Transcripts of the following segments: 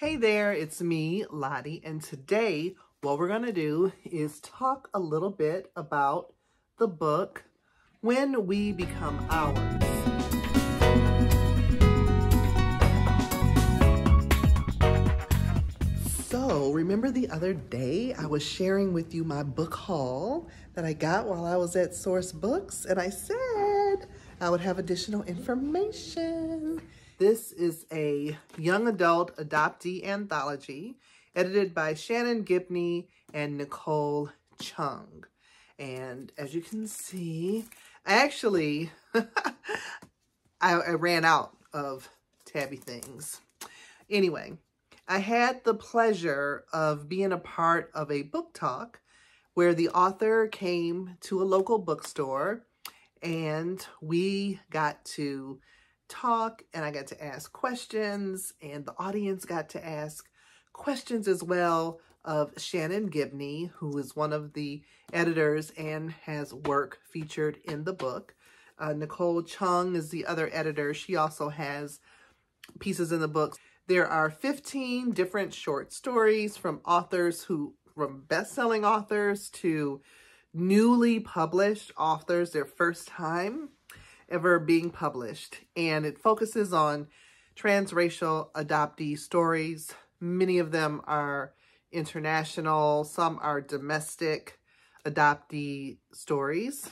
Hey there, it's me, Lottie, and today what we're going to do is talk a little bit about the book, When We Become Ours. So, remember the other day I was sharing with you my book haul that I got while I was at Source Books, and I said I would have additional information. This is a young adult adoptee anthology edited by Shannon, Gibney, and Nicole, Chung. And as you can see, I ran out of tabby things. Anyway, I had the pleasure of being a part of a book talk where the author came to a local bookstore and we got to talk and I got to ask questions and the audience got to ask questions as well of Shannon Gibney, who is one of the editors and has work featured in the book. Nicole Chung is the other editor. She also has pieces in the book. There are 15 different short stories from best-selling authors to newly published authors, their first time ever being published. And it focuses on transracial adoptee stories. Many of them are international, some are domestic adoptee stories.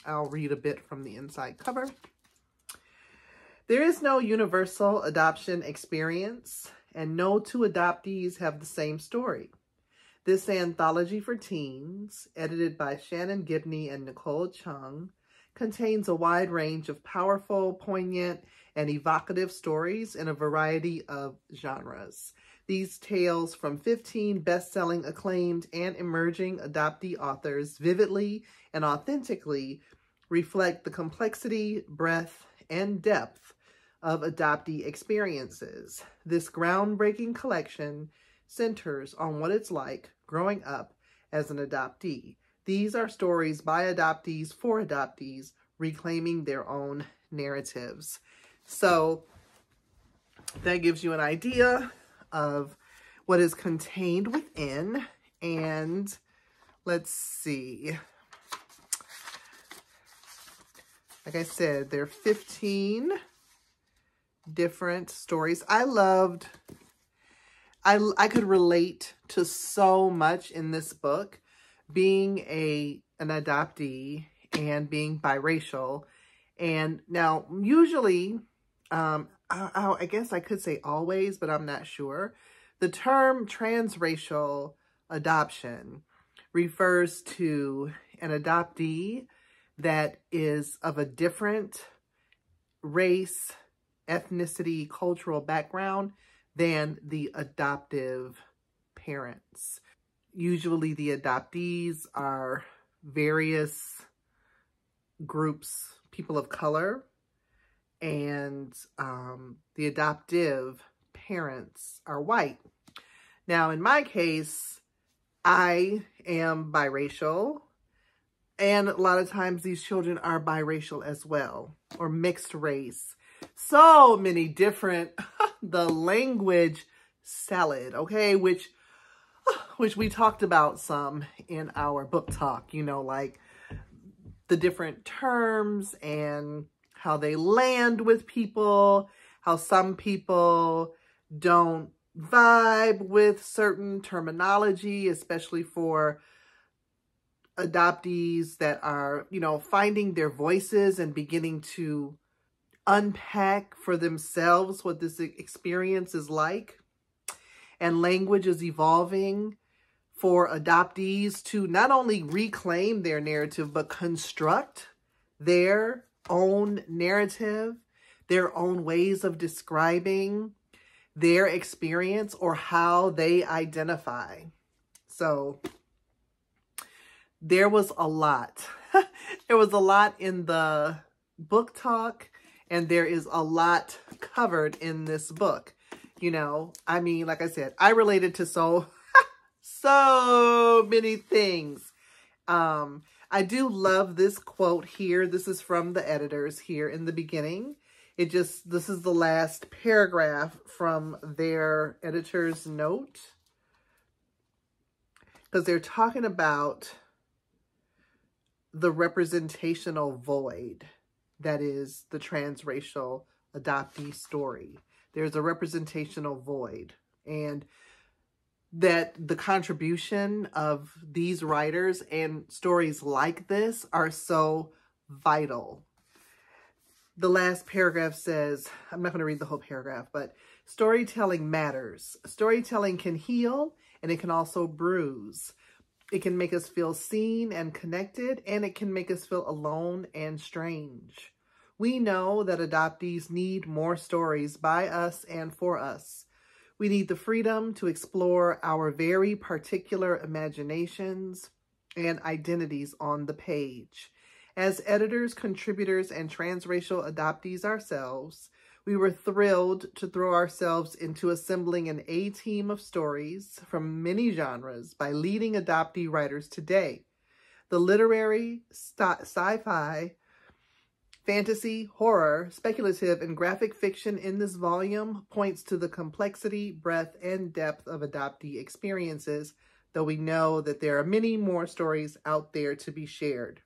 I'll read a bit from the inside cover. There is no universal adoption experience, and no two adoptees have the same story. This anthology for teens, edited by Shannon Gibney and Nicole Chung, contains a wide range of powerful, poignant, and evocative stories in a variety of genres. These tales from 15 best-selling, acclaimed, and emerging adoptee authors vividly and authentically reflect the complexity, breadth, and depth of adoptee experiences. This groundbreaking collection centers on what it's like growing up as an adoptee. These are stories by adoptees for adoptees reclaiming their own narratives. So that gives you an idea of what is contained within. And let's see. Like I said, there are 15 different stories. I could relate to so much in this book, being an adoptee and being biracial. And now usually, I guess I could say always, but I'm not sure. The term transracial adoption refers to an adoptee that is of a different race, ethnicity, cultural background than the adoptive parents. Usually the adoptees are various groups, people of color, and the adoptive parents are white. Now, in my case, I am biracial, and a lot of times these children are biracial as well, or mixed race. So many different, the language salad, okay, which we talked about some in our book talk, you know, like the different terms and how they land with people, how some people don't vibe with certain terminology, especially for adoptees that are, you know, finding their voices and beginning to unpack for themselves what this experience is like. And language is evolving for adoptees to not only reclaim their narrative, but construct their own narrative, their own ways of describing their experience or how they identify. So there was a lot. There was a lot in the book talk, and there is a lot covered in this book. You know, I mean, like I said, I related to so many things. I do love this quote here. This is from the editors here in the beginning. This is the last paragraph from their editor's note, because they're talking about the representational void that is the transracial adoptee story. There's a representational void, and that the contribution of these writers and stories like this are so vital. The last paragraph says, I'm not going to read the whole paragraph, but storytelling matters. Storytelling can heal, and it can also bruise. It can make us feel seen and connected, and it can make us feel alone and strange. We know that adoptees need more stories by us and for us. We need the freedom to explore our very particular imaginations and identities on the page. As editors, contributors, and transracial adoptees ourselves, we were thrilled to throw ourselves into assembling an A-team of stories from many genres by leading adoptee writers today. The literary, sci-fi, fantasy, horror, speculative, and graphic fiction in this volume points to the complexity, breadth, and depth of adoptee experiences, though we know that there are many more stories out there to be shared.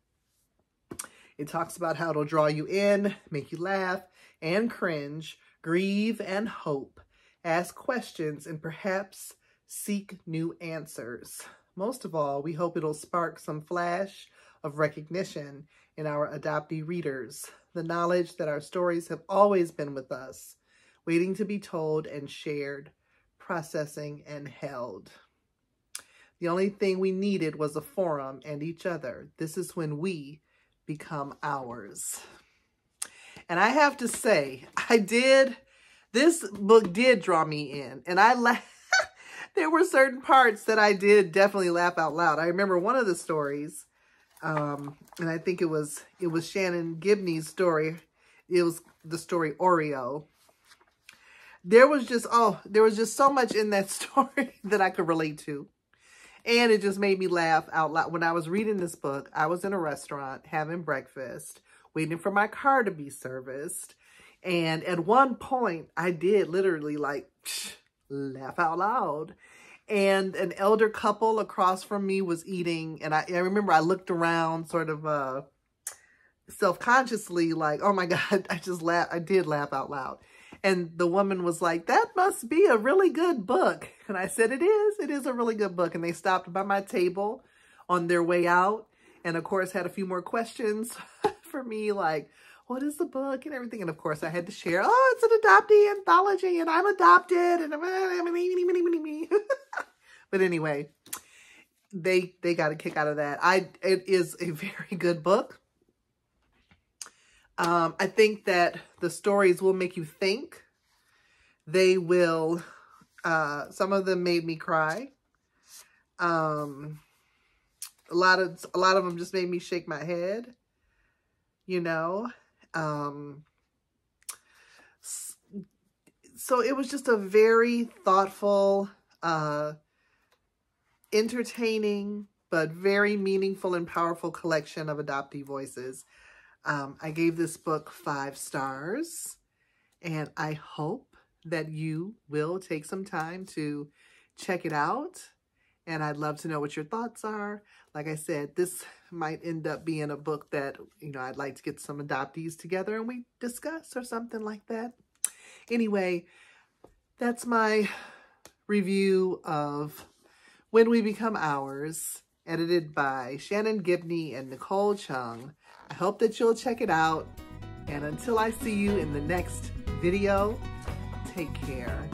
It talks about how it'll draw you in, make you laugh and cringe, grieve and hope, ask questions, and perhaps seek new answers. Most of all, we hope it'll spark some flash of recognition in our adoptee readers, the knowledge that our stories have always been with us, waiting to be told and shared, processing and held. The only thing we needed was a forum and each other. This is when we become ours. And I have to say, this book did draw me in, and there were certain parts that I did definitely laugh out loud. I remember one of the stories, and I think it was Shannon Gibney's story. It was the story Oreo. There was just so much in that story that I could relate to. And it just made me laugh out loud. When I was reading this book, I was in a restaurant having breakfast, waiting for my car to be serviced. And at one point, I did literally laugh out loud. And an elder couple across from me was eating. And I remember I looked around sort of self-consciously like, oh my God, I did laugh out loud. And the woman was like, that must be a really good book. And I said, it is a really good book. And they stopped by my table on their way out. And of course, had a few more questions for me, like, what is the book and everything? And of course, I had to share, oh, it's an adoptee anthology and I'm adopted. And but anyway, they got a kick out of that. It is a very good book. I think that the stories will make you think. They will, some of them made me cry. A lot of them just made me shake my head, you know. So it was just a very thoughtful, entertaining, but very meaningful and powerful collection of adoptee voices. I gave this book 5 stars, and I hope that you will take some time to check it out. And I'd love to know what your thoughts are. Like I said, this might end up being a book that, I'd like to get some adoptees together and we discuss or something like that. Anyway, that's my review of When We Become Ours, edited by Shannon Gibney and Nicole Chung. I hope that you'll check it out. And until I see you in the next video, take care.